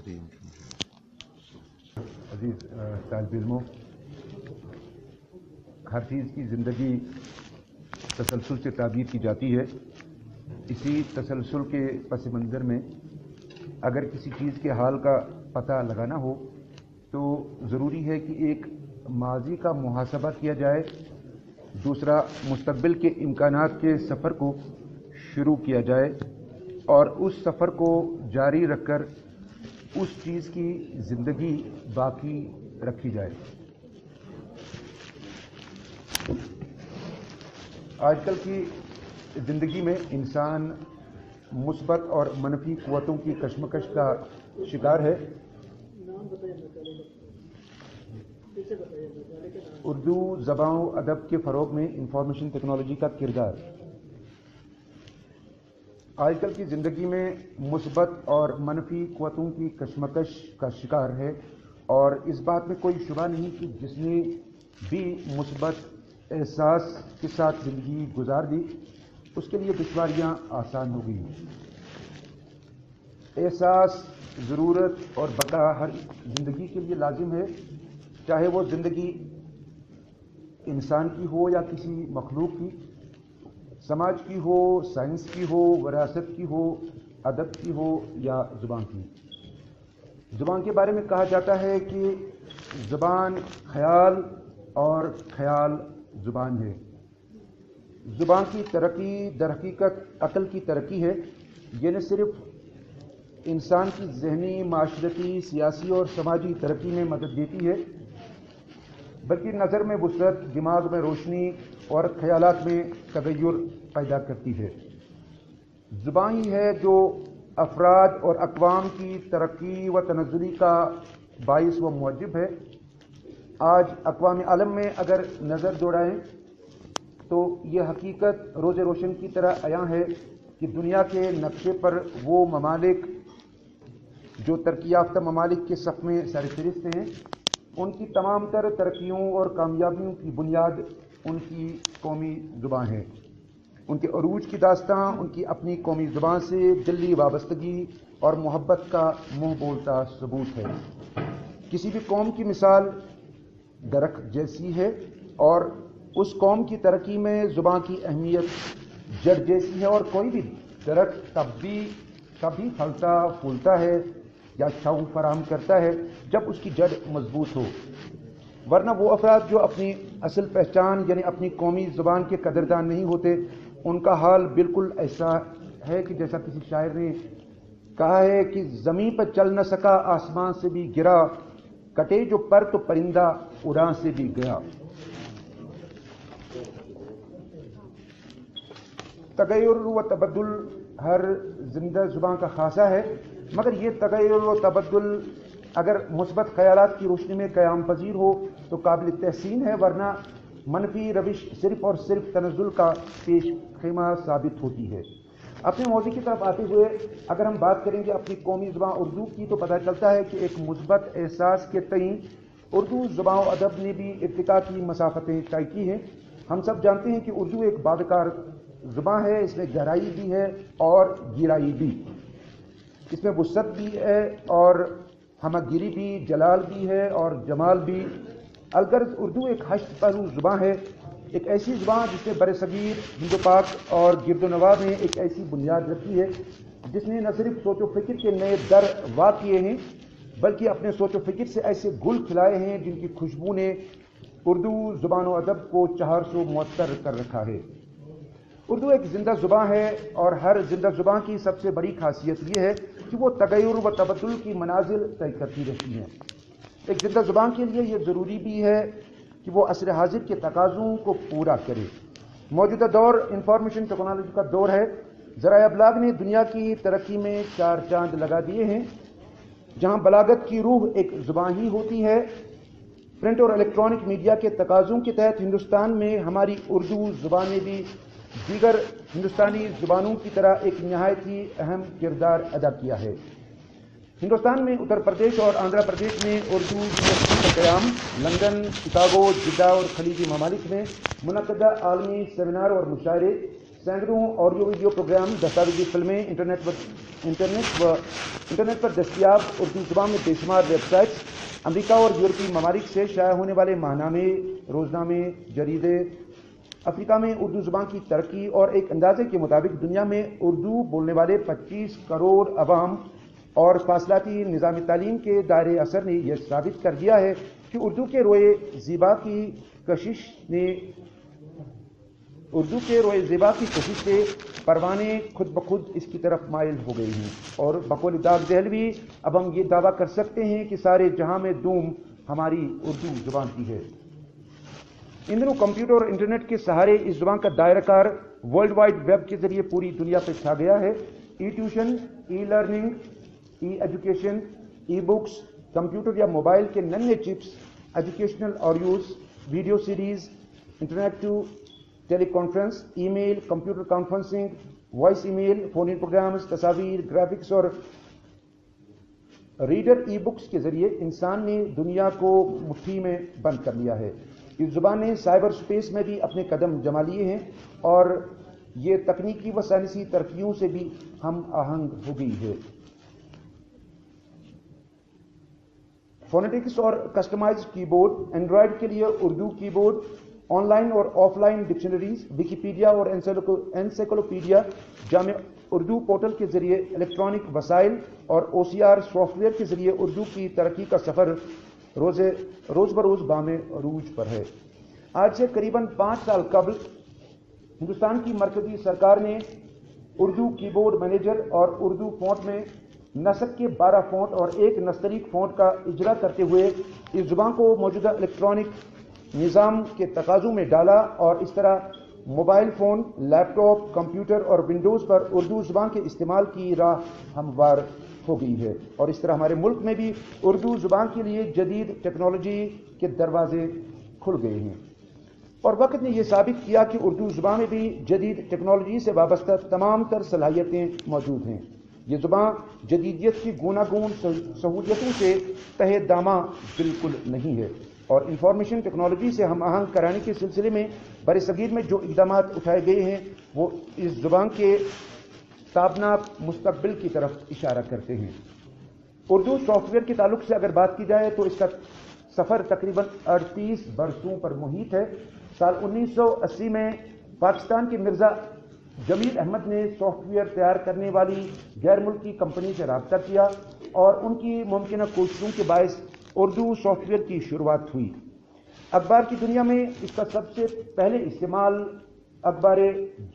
ترین عزیز طالب علموں، ہر چیز کی زندگی تسلسل سے تعبیر کی جاتی ہے۔ اسی تسلسل کے پس منظر میں اگر کسی چیز کے حال کا پتہ لگانا ہو تو ضروری ہے کہ ایک ماضی کا محاسبہ کیا جائے، دوسرا مستقبل کے امکانات کے سفر کو شروع کیا جائے اور اس سفر کو جاری رکھ کر اس چیز کی زندگی باقی رکھی جائے۔ آج کل کی زندگی میں انسان مثبت اور منفی قوتوں کی کشمکش کا شکار ہے۔ اردو زبان و ادب کے فروغ میں انفارمیشن ٹیکنالوجی کا کردار آج کل کی زندگی میں مثبت اور منفی قوتوں کی کشمکش کا شکار ہے، اور اس بات میں کوئی شبہ نہیں کہ جس نے بھی مثبت احساس کے ساتھ زندگی گزار دی اس کے لیے دشواریاں آسان ہو گئی ہیں۔ احساس، ضرورت اور بقا ہر زندگی کے لیے لازم ہے، چاہے وہ زندگی انسان کی ہو یا کسی مخلوق کی، سماج کی ہو، سائنس کی ہو، وراثت کی ہو، ادب کی ہو یا زبان کی۔ زبان کے بارے میں کہا جاتا ہے کہ زبان خیال اور خیال زبان ہے۔ زبان کی ترقی در حقیقت عقل کی ترقی ہے۔ یہ نہ صرف انسان کی ذہنی، معاشرتی، سیاسی اور سماجی ترقی میں مدد دیتی ہے بلکہ نظر میں وسعت، دماغ میں روشنی اور خیالات میں تغیر پیدا کرتی ہے۔ زبان ہی ہے جو افراد اور اقوام کی ترقی و تنزلی کا باعث و موجب ہے۔ آج اقوام عالم میں اگر نظر دوڑائیں تو یہ حقیقت روز روشن کی طرح عیاں ہے کہ دنیا کے نقشے پر وہ ممالک جو ترقی یافتہ ممالک کے صف میں سرفہرست ہیں، ان کی تمام تر ترقیوں اور کامیابیوں کی بنیاد ان کی قومی زبان ہے۔ ان کے عروج کی داستاں ان کی اپنی قومی زبان سے دلی وابستگی اور محبت کا منہ بولتا ثبوت ہے۔ کسی بھی قوم کی مثال درخت جیسی ہے اور اس قوم کی ترقی میں زبان کی اہمیت جڑ جیسی ہے، اور کوئی بھی درخت تبھی پھلتا پھولتا ہے یا چھاؤں فراہم کرتا ہے جب اس کی جڑ مضبوط ہو، ورنہ وہ افراد جو اپنی اصل پہچان یعنی اپنی قومی زبان کے قدردان نہیں ہوتے، ان کا حال بالکل ایسا ہے کہ جیسا کسی شاعر نے کہا ہے کہ زمین پر چل نہ سکا، آسمان سے بھی گرا، کٹے جو پر تو پرندہ اڑان سے بھی گیا۔ تغیر و تبدل ہر زندہ زبان کا خاصہ ہے، مگر یہ تغیر و تبدل اگر مثبت خیالات کی روشنی میں قیام پذیر ہو تو قابل تحسین ہے، ورنہ منفی روش صرف اور صرف تنزل کا پیش خیمہ ثابت ہوتی ہے۔ اپنے موضوع کی طرف آتے ہوئے اگر ہم بات کریں گے اپنی قومی زبان اردو کی تو پتہ چلتا ہے کہ ایک مثبت احساس کے تئیں اردو زبان و ادب نے بھی ارتقاء کی مسافتیں طے کی ہیں۔ ہم سب جانتے ہیں کہ اردو ایک بادکار زبان ہے، اس میں گہرائی بھی ہے اور گہرائی بھی، اس میں وسعت بھی ہے اور ہمہ گیری بھی، جلال بھی ہے اور جمال بھی۔ الغرض اردو ایک ہشت پہلو زبان ہے، ایک ایسی زبان جس نے برصغیر ہند و پاک اور گرد و نواح میں ایک ایسی بنیاد رکھی ہے جس نے نہ صرف سوچ و فکر کے نئے در وا کیے ہیں بلکہ اپنے سوچ و فکر سے ایسے گل کھلائے ہیں جن کی خوشبو نے اردو زبان و ادب کو 400 معطر کر رکھا ہے۔ اردو ایک زندہ زبان ہے اور ہر زندہ زبان کی سب سے بڑی خاصیت یہ ہے کہ وہ تغیر و تبدل کی منازل طے کرتی رہتی ہیں۔ ایک زندہ زبان کے لیے یہ ضروری بھی ہے کہ وہ عصر حاضر کے تقاضوں کو پورا کرے۔ موجودہ دور انفارمیشن ٹیکنالوجی کا دور ہے۔ ذرائع ابلاغ نے دنیا کی ترقی میں 4 چاند لگا دیے ہیں۔ جہاں بلاغت کی روح ایک زبان ہی ہوتی ہے، پرنٹ اور الیکٹرانک میڈیا کے تقاضوں کے تحت ہندوستان میں ہماری اردو زبان نے بھی دیگر ہندوستانی زبانوں کی طرح ایک نہایت ہی اہم کردار ادا کیا ہے۔ ہندوستان میں اتر پردیش اور آندھرا پردیش میں اردو یونیورسٹی کا قیام، لندن، شکاگو، جدہ اور خلیجی ممالک میں منعقدہ عالمی سیمینار اور مشاعرے، سینکڑوں آڈیو ویڈیو پروگرام، دستاویزی فلمیں، انٹرنیٹ پر انٹرنیٹ پر دستیاب اردو زبان میں بے شمار ویب سائٹس، امریکہ اور یورپی ممالک سے شائع ہونے والے ماہنامے، روزنامے، جریدے، افریقہ میں اردو زبان کی ترقی اور ایک اندازے کے مطابق دنیا میں اردو بولنے والے 25 کروڑ عوام اور فاصلاتی نظام تعلیم کے دائرۂ اثر نے یہ ثابت کر دیا ہے کہ اردو کے روئے زیبا کی کشش سے پروانے خود بخود اس کی طرف مائل ہو گئی ہیں، اور بقول داغ دہلوی اب ہم یہ دعویٰ کر سکتے ہیں کہ سارے جہاں میں دوم ہماری اردو زبان کی ہے۔ ان دنوں کمپیوٹر اور انٹرنیٹ کے سہارے اس زبان کا دائرہ کار ورلڈ وائڈ ویب کے ذریعے پوری دنیا پہ چھا گیا ہے۔ E tuition, e learning, e education, e books, computer یا موبائل کے ننھے chips, educational audios, video series, interactive teleconference, email, computer conferencing, voice email, phone in programs, تصاویر، گرافکس اور ریڈر ای بکس کے ذریعے انسان نے دنیا کو مٹھی میں بند کر لیا ہے۔ اس زبان نے سائبر سپیس میں بھی اپنے قدم جما لیے ہیں اور یہ تکنیکی و سائنسی ترقیوں سے بھی ہم آہنگ ہو گئی ہے۔ فونیٹکس اور کسٹمائز کی بورڈ، اینڈرائڈ کے لیے اردو کی بورڈ، آن لائن اور آف لائن ڈکشنریز، ویکیپیڈیا اور انسائکلوپیڈیا جامع اردو پورٹل کے ذریعے الیکٹرانک وسائل اور OCR سافٹ ویئر کے ذریعے اردو کی ترقی کا سفر روز بروز بام عروج پر ہے۔ آج سے قریباً 5 سال قبل ہندوستان کی مرکزی سرکار نے اردو کی بورڈ مینیجر اور اردو فونٹ میں نسق کے 12 فونٹ اور ایک نستعلیق فونٹ کا اجرا کرتے ہوئے اس زبان کو موجودہ الیکٹرانک نظام کے تقاضوں میں ڈالا، اور اس طرح موبائل فون، لیپ ٹاپ، کمپیوٹر اور ونڈوز پر اردو زبان کے استعمال کی راہ ہموار ہو گئی ہے، اور اس طرح ہمارے ملک میں بھی اردو زبان کے لیے جدید ٹیکنالوجی کے دروازے کھل گئے ہیں، اور وقت نے یہ ثابت کیا کہ اردو زبان میں بھی جدید ٹیکنالوجی سے وابستہ تمام تر صلاحیتیں موجود ہیں۔ یہ زبان جدیدیت کی گوناگون سہولیتوں سے تہ دامہ بالکل نہیں ہے، اور انفارمیشن ٹیکنالوجی سے ہم آہنگ کرانے کے سلسلے میں برصغیر میں جو اقدامات اٹھائے گئے ہیں وہ اس زبان کے تابناک مستقبل کی طرف اشارہ کرتے ہیں۔ اردو سافٹ ویئر کے تعلق سے اگر بات کی جائے تو اس کا سفر تقریباً 38 برسوں پر محیط ہے۔ سال 1980 میں پاکستان کے مرزا جمیل احمد نے سافٹ ویئر تیار کرنے والی غیر ملکی کمپنی سے رابطہ کیا، اور ان کی ممکنہ کوششوں کے باعث اردو سافٹ ویئر کی شروعات ہوئی۔ اخبار کی دنیا میں اس کا سب سے پہلے استعمال اخبار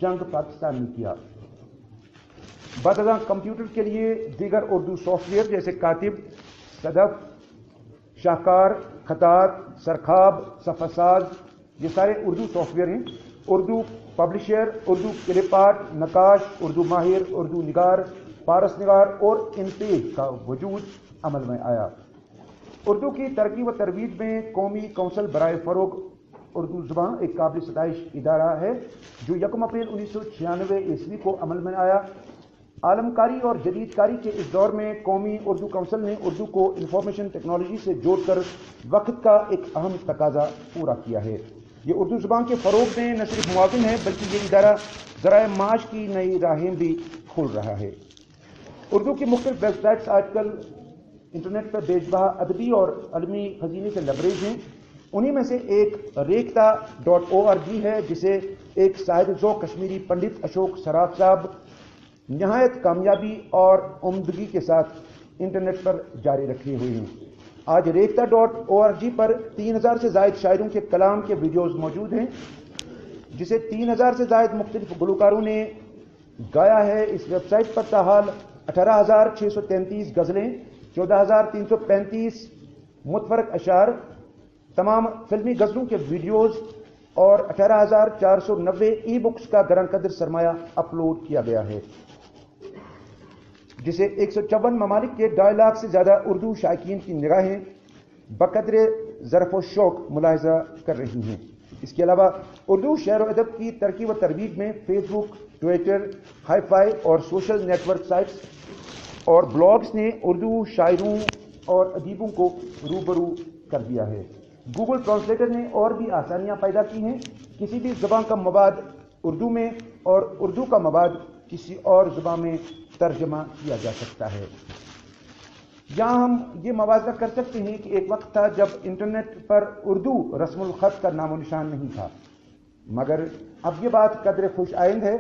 جنگ پاکستان نے کیا۔ بعد ازاں کمپیوٹر کے لیے دیگر اردو سافٹ ویئر جیسے کاتب، صدف، شاہکار، خطاط، سرخاب، صفحہ ساز، یہ سارے اردو سافٹ ویئر ہیں۔ Urdu publisher, Urdu clip art, نقاش، اردو ماہر، اردو نگار، پارس نگار اور انتیج کا وجود عمل میں آیا۔ اردو کی ترقی و ترویج میں قومی کونسل برائے فروغ اردو زبان ایک قابل ستائش ادارہ ہے جو 1 اپریل 1996 عیسوی کو عمل میں آیا۔ عالم کاری اور جدید کاری کے اس دور میں قومی اردو کونسل نے اردو کو انفارمیشن ٹیکنالوجی سے جوڑ کر وقت کا ایک اہم تقاضا پورا کیا ہے۔ یہ اردو زبان کے فروغ میں نہ صرف معاون ہے بلکہ یہ ادارہ ذرائع معاش کی نئی راہیں بھی کھول رہا ہے۔ اردو کی مختلف ویب سائٹس آج کل انٹرنیٹ پر بیش بہا ادبی اور علمی خزینے سے لبریز ہیں۔ انہی میں سے ایک ریختہ.org ہے جسے ایک صاحب ذوق کشمیری پنڈت اشوک سراف صاحب نہایت کامیابی اور عمدگی کے ساتھ انٹرنیٹ پر جاری رکھے ہوئے ہیں۔ آج ریختہ.org پر 3000 سے زائد شاعروں کے کلام کے ویڈیوز موجود ہیں جسے 3000 سے زائد مختلف گلوکاروں نے گایا ہے۔ اس ویب سائٹ پر تاحال 18633 غزلیں، 14335 متفرق اشعار، تمام فلمی غزلوں کے ویڈیوز اور 18490 ای بکس کا گران قدر سرمایہ اپلوڈ کیا گیا ہے، جسے 154 ممالک کے 2.5 لاکھ سے زیادہ اردو شائقین کی نگاہیں بقدر ظرف و شوق ملاحظہ کر رہی ہیں۔ اس کے علاوہ اردو شعر و ادب کی ترقی و ترویج میں فیس بک، ٹویٹر، ہائی فائی اور سوشل نیٹ ورک سائٹس اور بلاگز نے اردو شاعروں اور ادیبوں کو روبرو کر دیا ہے۔ گوگل ٹرانسلیٹر نے اور بھی آسانیاں پیدا کی ہیں۔ کسی بھی زبان کا مواد اردو میں اور اردو کا مواد کسی اور زبان میں ترجمہ کیا جا سکتا ہے۔ یہاں ہم یہ موازنہ کر سکتے ہیں کہ ایک وقت تھا جب انٹرنیٹ پر اردو رسم الخط کا نام و نشان نہیں تھا، مگر اب یہ بات قدر خوش آئند ہے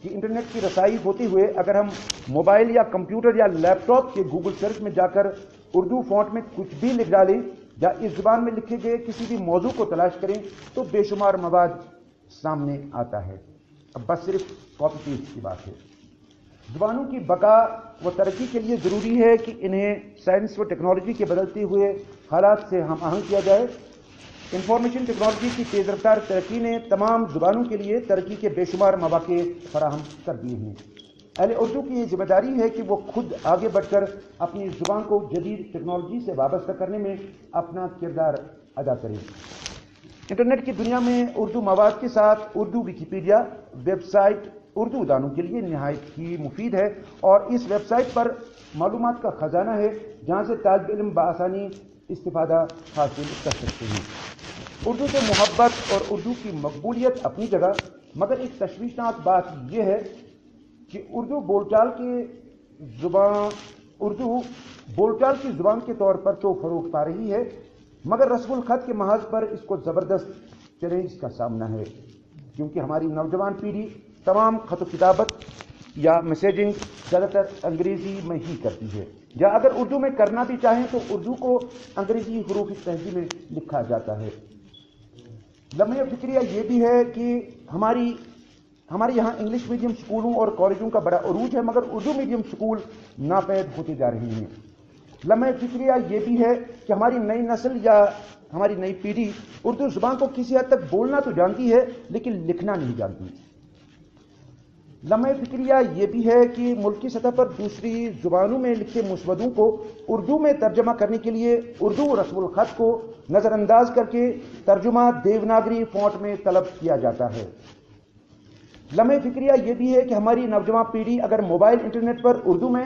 کہ انٹرنیٹ کی رسائی ہوتے ہوئے اگر ہم موبائل یا کمپیوٹر یا لیپ ٹاپ کے گوگل سرچ میں جا کر اردو فونٹ میں کچھ بھی لکھ ڈالیں یا اس زبان میں لکھے گئے کسی بھی موضوع کو تلاش کریں تو بے شمار مواد سامنے آتا ہے۔ اب بس صرف کاپی پیسٹ کی بات ہے۔ زبانوں کی بقا و ترقی کے لیے ضروری ہے کہ انہیں سائنس و ٹیکنالوجی کے بدلتے ہوئے حالات سے ہم آہنگ کیا جائے۔ انفارمیشن ٹیکنالوجی کی تیز رفتار ترقی نے تمام زبانوں کے لیے ترقی کے بے شمار مواقع فراہم کر دیے ہیں۔ اہل اردو کی یہ ذمہ داری ہے کہ وہ خود آگے بڑھ کر اپنی زبان کو جدید ٹیکنالوجی سے وابستہ کرنے میں اپنا کردار ادا کریں۔ انٹرنیٹ کی دنیا میں اردو مواد کے ساتھ Urdu Wikipedia website Urdu دانوں کے لیے نہایت ہی مفید ہے اور اس ویب سائٹ پر معلومات کا خزانہ ہے جہاں سے طالب علم بآسانی استفادہ حاصل کر سکتے ہیں۔ اردو سے محبت اور اردو کی مقبولیت اپنی جگہ، مگر ایک تشویشناک بات یہ ہے کہ اردو بول چال کی زبان کے طور پر تو فروغ پا رہی ہے، مگر رسم الخط کے محاذ پر اس کو زبردست چیلنج کا سامنا ہے، کیونکہ ہماری نوجوان پیڑھی تمام خط و کتابت یا میسیجنگ زیادہ تر انگریزی میں ہی کرتی ہے، یا اگر اردو میں کرنا بھی چاہیں تو اردو کو انگریزی حروف تہجی میں لکھا جاتا ہے۔ لمحہ فکریہ یہ بھی ہے کہ ہمارے یہاں انگلش میڈیم سکولوں اور کالجوں کا بڑا عروج ہے، مگر اردو میڈیم سکول ناپید ہوتے جا رہے ہیں۔ لمحہ فکریہ یہ بھی ہے کہ ہماری نئی نسل یا ہماری نئی پیڑھی اردو زبان کو کسی حد تک بولنا تو جانتی ہے لیکن لکھنا نہیں جانتی۔ لمحہ فکریہ یہ بھی ہے کہ ملکی سطح پر دوسری زبانوں میں لکھے مسودوں کو اردو میں ترجمہ کرنے کے لیے اردو رسم الخط کو نظر انداز کر کے ترجمہ دیوناگری فونٹ میں طلب کیا جاتا ہے۔ لمحہ فکریہ یہ بھی ہے کہ ہماری نوجوان پیڑھی اگر موبائل انٹرنیٹ پر اردو میں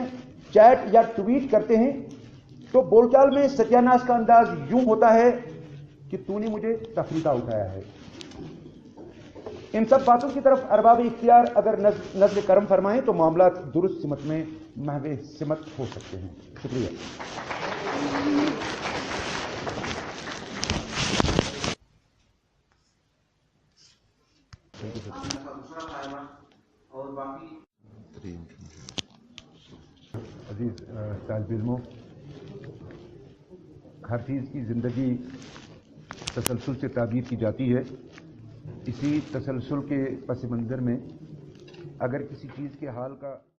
چیٹ یا ٹویٹ کرتے ہیں تو بول چال میں ستیہ ناش کا انداز یوں ہوتا ہے کہ تو نے مجھے تفریقہ اٹھایا ہے۔ ان سب باتوں کی طرف ارباب اختیار اگر نظر کرم فرمائیں تو معاملات درست سمت میں محو سمت ہو سکتے ہیں۔ شکریہ۔ عزیز طالب علموں، ہر چیز کی زندگی تسلسل سے تعبیر کی جاتی ہے۔ اسی تسلسل کے پس منظر میں اگر کسی چیز کے حال کا